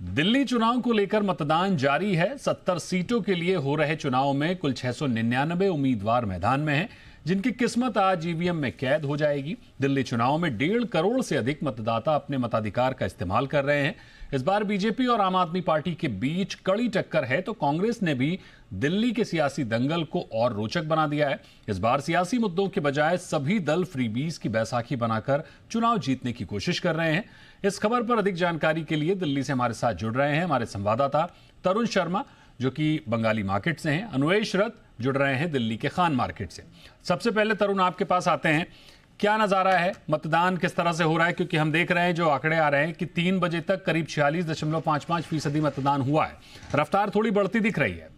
दिल्ली चुनाव को लेकर मतदान जारी है। 70 सीटों के लिए हो रहे चुनाव में कुल 699 उम्मीदवार मैदान में हैं, जिनकी किस्मत आज ईवीएम में कैद हो जाएगी। दिल्ली चुनाव में 1.5 करोड़ से अधिक मतदाता अपने मताधिकार का इस्तेमाल कर रहे हैं। इस बार बीजेपी और आम आदमी पार्टी के बीच कड़ी टक्कर है, तो कांग्रेस ने भी दिल्ली के सियासी दंगल को और रोचक बना दिया है। इस बार सियासी मुद्दों के बजाय सभी दल फ्रीबीज की बैसाखी बनाकर चुनाव जीतने की कोशिश कर रहे हैं। इस खबर पर अधिक जानकारी के लिए दिल्ली से हमारे साथ जुड़ रहे हैं हमारे संवाददाता तरुण शर्मा, जो कि बंगाली मार्केट से हैं। अन्वेश रथ जुड़ रहे हैं दिल्ली के खान मार्केट से। सबसे पहले तरुण, आपके पास आते हैं, क्या नजारा है, मतदान किस तरह से हो रहा है? क्योंकि हम देख रहे हैं जो आंकड़े आ रहे हैं कि 3 बजे तक करीब 46.55% मतदान हुआ है। रफ्तार थोड़ी बढ़ती दिख रही है।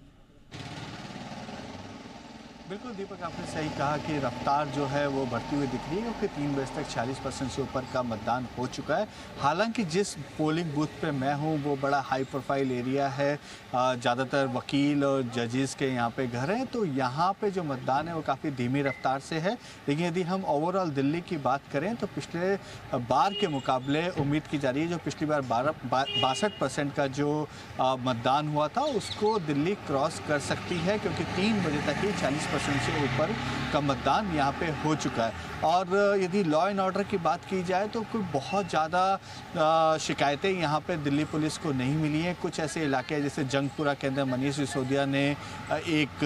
बिल्कुल दीपक, आपने सही कहा कि रफ्तार जो है वो बढ़ती हुई दिख रही है, क्योंकि 3 बजे तक 40% से ऊपर का मतदान हो चुका है। हालांकि जिस पोलिंग बूथ पे मैं हूँ वो बड़ा हाई प्रोफाइल एरिया है, ज़्यादातर वकील और जजेस के यहाँ पे घर हैं, तो यहाँ पे जो मतदान है वो काफ़ी धीमी रफ्तार से है। लेकिन यदि हम ओवरऑल दिल्ली की बात करें तो पिछले बार के मुकाबले उम्मीद की जा रही है, जो पिछली बार 62% का जो मतदान हुआ था उसको दिल्ली क्रॉस कर सकती है, क्योंकि 3 बजे तक ही 40% से ऊपर का मतदान यहाँ पे हो चुका है। और यदि लॉ एंड ऑर्डर की बात की जाए तो कोई बहुत ज़्यादा शिकायतें यहाँ पे दिल्ली पुलिस को नहीं मिली हैं। कुछ ऐसे इलाके जैसे जंगपुरा के अंदर मनीष सिसोदिया ने एक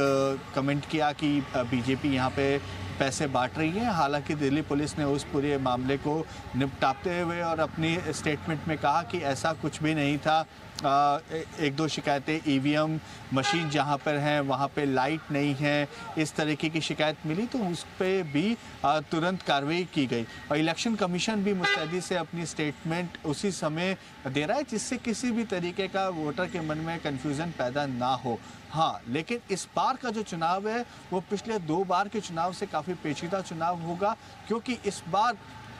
कमेंट किया कि बीजेपी यहाँ पे पैसे बांट रही है। हालांकि दिल्ली पुलिस ने उस पूरे मामले को निपटाते हुए और अपनी स्टेटमेंट में कहा कि ऐसा कुछ भी नहीं था। एक दो शिकायतें ईवीएम मशीन जहां पर हैं वहां पे लाइट नहीं है, इस तरीके की शिकायत मिली, तो उस पर भी तुरंत कार्रवाई की गई। और इलेक्शन कमीशन भी मुस्तैदी से अपनी स्टेटमेंट उसी समय दे रहा है, जिससे किसी भी तरीके का वोटर के मन में कन्फ्यूज़न पैदा ना हो। हाँ, लेकिन इस बार का जो चुनाव है वो पिछले 2 बार के चुनाव से काफ़ी पेचीदा चुनाव होगा, क्योंकि इस बार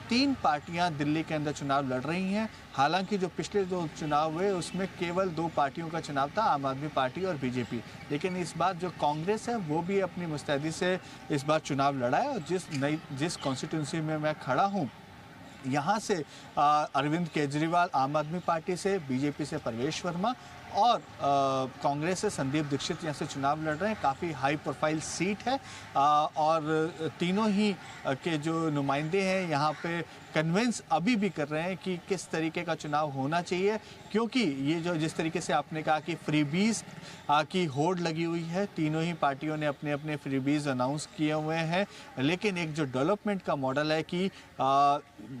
3 पार्टियां दिल्ली के अंदर चुनाव लड़ रही हैं। हालांकि जो पिछले 2 चुनाव हुए उसमें केवल 2 पार्टियों का चुनाव था, आम आदमी पार्टी और बीजेपी। लेकिन इस बार जो कांग्रेस है वो भी अपनी मुस्तैदी से इस बार चुनाव लड़ा है। और जिस कॉन्स्टिट्यूंसी में मैं खड़ा हूँ, यहाँ से अरविंद केजरीवाल आम आदमी पार्टी से, बीजेपी से परवेश वर्मा और कांग्रेस से संदीप दीक्षित यहाँ से चुनाव लड़ रहे हैं। काफ़ी हाई प्रोफाइल सीट है और तीनों ही के जो नुमाइंदे हैं यहाँ पे कन्विंस अभी भी कर रहे हैं कि किस तरीके का चुनाव होना चाहिए, क्योंकि ये जो जिस तरीके से आपने कहा कि फ्रीबीज की होड़ लगी हुई है, तीनों ही पार्टियों ने अपने अपने फ्रीबीज अनाउंस किए हुए हैं। लेकिन एक जो डेवलपमेंट का मॉडल है कि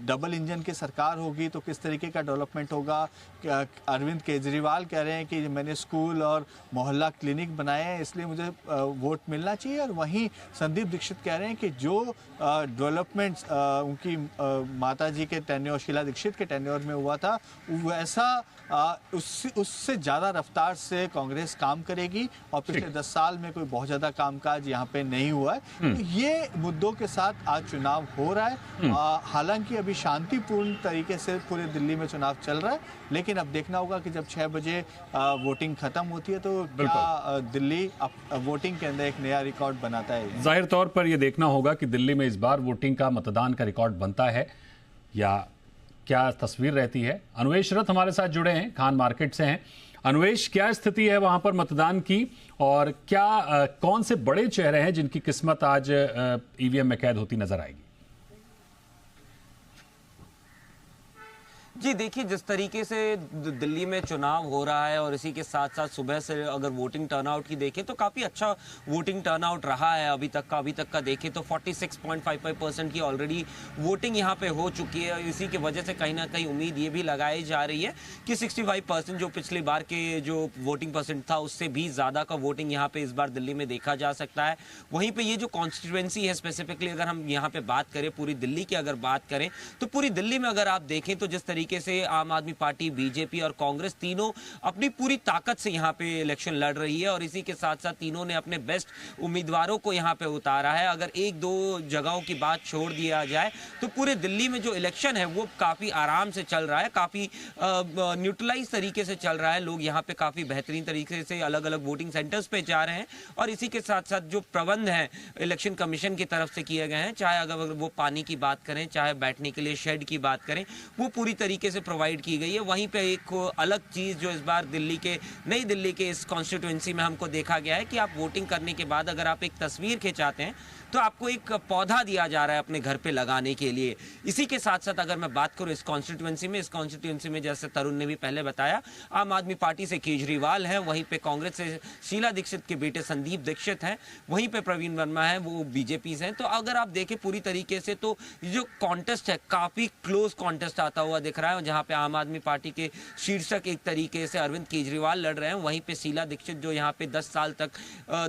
डबल इंजन की सरकार होगी तो किस तरीके का डेवलपमेंट होगा। अरविंद केजरीवाल कह रहे हैं कि मैंने स्कूल और मोहल्ला क्लिनिक बनाए हैं, इसलिए मुझे वोट मिलना चाहिए। और वहीं संदीप दीक्षित कह रहे हैं कि जो डेवलपमेंट्स उनकी माता जी के टेन्योर, शीला दीक्षित के टेन्योर में हुआ था, वैसा उससे ज़्यादा रफ्तार से कांग्रेस काम करेगी। और पिछले 10 साल में कोई बहुत ज़्यादा कामकाज यहाँ पे नहीं हुआ है। तो ये मुद्दों के साथ आज चुनाव हो रहा है। हालांकि अभी शांतिपूर्ण तरीके से पूरे दिल्ली में चुनाव चल रहा है, लेकिन अब देखना होगा कि जब 6 बजे वोटिंग खत्म होती है तो क्या दिल्ली वोटिंग के अंदर एक नया रिकॉर्ड बनाता है। जाहिर तौर पर यह देखना होगा कि दिल्ली में इस बार वोटिंग का, मतदान का रिकॉर्ड बनता है या क्या तस्वीर रहती है। अन्वेश रथ हमारे साथ जुड़े हैं, खान मार्केट से हैं। अन्वेश, क्या स्थिति है वहां पर मतदान की, और क्या कौन से बड़े चेहरे हैं जिनकी किस्मत आज ईवीएम में कैद होती नजर आएगी? जी देखिए, जिस तरीके से दिल्ली में चुनाव हो रहा है और इसी के साथ साथ सुबह से अगर वोटिंग टर्नआउट की देखें तो काफ़ी अच्छा वोटिंग टर्नआउट रहा है अभी तक का देखें तो 46.55% की ऑलरेडी वोटिंग यहाँ पे हो चुकी है। इसी की वजह से कहीं ना कहीं उम्मीद ये भी लगाई जा रही है कि 65% जो पिछली बार के जो वोटिंग परसेंट था उससे भी ज़्यादा का वोटिंग यहाँ पे इस बार दिल्ली में देखा जा सकता है। वहीं पर ये जो कॉन्स्टिट्यूएंसी है, स्पेसिफिकली अगर हम यहाँ पे बात करें पूरी दिल्ली की अगर बात करें तो पूरी दिल्ली में अगर आप देखें तो जिस तरीके से आम आदमी पार्टी, बीजेपी और कांग्रेस तीनों अपनी पूरी ताकत से यहां पे इलेक्शन लड़ रही है और इसी के साथ साथ तीनों ने अपने बेस्ट उम्मीदवारों को यहां पे उतारा है। अगर 1-2 जगहों की बात छोड़ दिया जाए तो पूरे दिल्ली में जो इलेक्शन है वो काफी आराम से चल रहा है, काफी न्यूट्रलाइज तरीके से चल रहा है। लोग यहां पे काफी बेहतरीन तरीके से अलग अलग वोटिंग सेंटर्स पे जा रहे हैं और इसी के साथ साथ जो प्रबंध है इलेक्शन कमीशन की तरफ से किए गए हैं, चाहे अगर वो पानी की बात करें, चाहे बैठने के लिए शेड की बात करें, वो पूरी तरीके तरीके से प्रोवाइड की गई है। वहीं पे एक अलग चीज़ जो इस बार नई दिल्ली के इस कॉन्स्टिट्यूएंसी में हमको देखा गया है कि आप वोटिंग करने के बाद अगर आप एक तस्वीर खिंचाते हैं तो आपको एक पौधा दिया जा रहा है अपने घर पे लगाने के लिए। इसी के साथ साथ अगर मैं बात करूं इस कॉन्स्टिट्यूएंसी में जैसे तरुण ने भी पहले बताया, आम आदमी पार्टी से केजरीवाल हैं, वहीं पे कांग्रेस से शीला दीक्षित के बेटे संदीप दीक्षित हैं, वहीं पे प्रवीण वर्मा है, वो बीजेपी से हैं। तो अगर आप देखें पूरी तरीके से तो जो कॉन्टेस्ट है काफी क्लोज कॉन्टेस्ट आता हुआ दिख रहा है, जहां पे आम आदमी पार्टी के शीर्षक एक तरीके से अरविंद केजरीवाल लड़ रहे हैं, वहीं पे शीला दीक्षित जो यहाँ पे 10 साल तक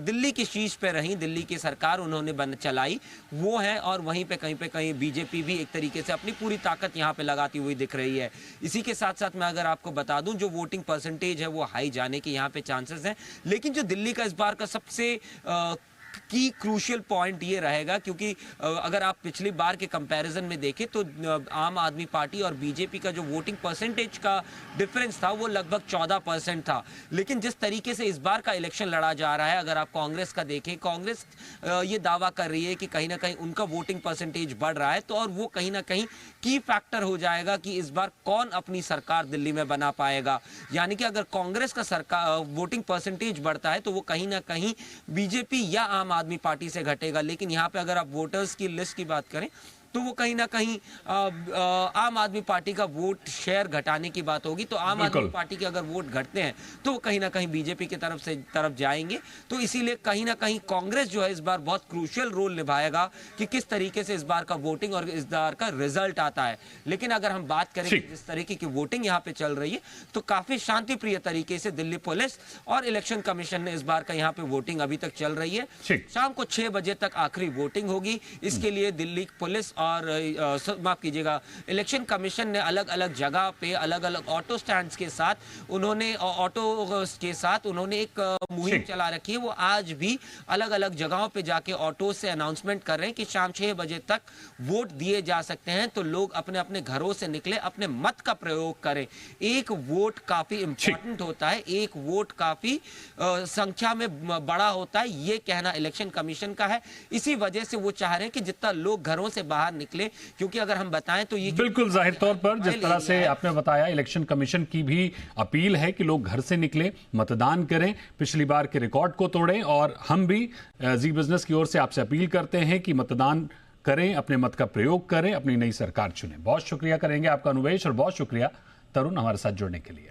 दिल्ली की शीर्ष पे रही, दिल्ली की सरकार उन्होंने चलाई, वो है। और वहीं पे कहीं बीजेपी भी एक तरीके से अपनी पूरी ताकत यहाँ पे लगाती हुई दिख रही है। इसी के साथ साथ मैं अगर आपको बता दूं जो वोटिंग परसेंटेज है वो हाई जाने के यहाँ पे चांसेस हैं, लेकिन जो दिल्ली का इस बार का सबसे की क्रूशियल पॉइंट ये रहेगा, क्योंकि अगर आप पिछली बार के कंपैरिजन में देखें तो आम आदमी पार्टी और बीजेपी का जो वोटिंग परसेंटेज का डिफरेंस था वो लगभग 14% था। लेकिन जिस तरीके से इस बार का इलेक्शन लड़ा जा रहा है, अगर आप कांग्रेस का देखें, कांग्रेस ये दावा कर रही है कि कहीं ना कहीं उनका वोटिंग परसेंटेज बढ़ रहा है, तो और वो कहीं ना कहीं की फैक्टर हो जाएगा कि इस बार कौन अपनी सरकार दिल्ली में बना पाएगा। यानी कि अगर कांग्रेस का सरकार वोटिंग परसेंटेज बढ़ता है तो वो कहीं ना कहीं बीजेपी या आम आदमी पार्टी से घटेगा। लेकिन यहाँ पे अगर आप वोटर्स की लिस्ट की बात करें तो वो कहीं ना कहीं आम आदमी पार्टी का वोट शेयर घटाने की बात होगी। तो आम आदमी पार्टी के अगर वोट घटते हैं तो वो कहीं ना कहीं बीजेपी की तरफ जाएंगे। तो इसीलिए कहीं ना कहीं कांग्रेस जो है इस बार बहुत क्रूशियल रोल निभाएगा कि किस तरीके से इस बार का वोटिंग और इस बार का रिजल्ट आता है। लेकिन अगर हम बात करें जिस तरीके की वोटिंग यहाँ पे चल रही है तो काफी शांतिप्रिय तरीके से दिल्ली पुलिस और इलेक्शन कमीशन ने इस बार का यहाँ पे वोटिंग अभी तक चल रही है। शाम को 6 बजे तक आखिरी वोटिंग होगी। इसके लिए दिल्ली पुलिस और माफ कीजिएगा इलेक्शन कमीशन ने अलग अलग जगह पे अलग अलग ऑटो स्टैंड्स के साथ उन्होंने एक मुहिम चला रखी है। वो आज भी अलग अलग जगहों पे जाके ऑटो से अनाउंसमेंट कर रहे हैं कि शाम 6 बजे तक वोट दिए जा सकते हैं, तो लोग अपने अपने घरों से निकले, अपने मत का प्रयोग करें। एक वोट काफी इंपॉर्टेंट होता है, एक वोट काफी संख्या में बड़ा होता है, ये कहना इलेक्शन कमीशन का है। इसी वजह से वो चाह रहे हैं कि जितना लोग घरों से बाहर निकले, क्योंकि अगर हम बताएं तो ये बिल्कुल जाहिर तौर पर जिस तरह से आपने बताया, इलेक्शन कमीशन की भी अपील है कि लोग घर से निकले, मतदान करें, पिछली बार के रिकॉर्ड को तोड़ें। और हम भी जी बिजनेस की ओर से आपसे अपील करते हैं कि मतदान करें, अपने मत का प्रयोग करें, अपनी नई सरकार चुनें। बहुत शुक्रिया करेंगे आपका अनुवेश, और बहुत शुक्रिया तरुण हमारे साथ जुड़ने के लिए।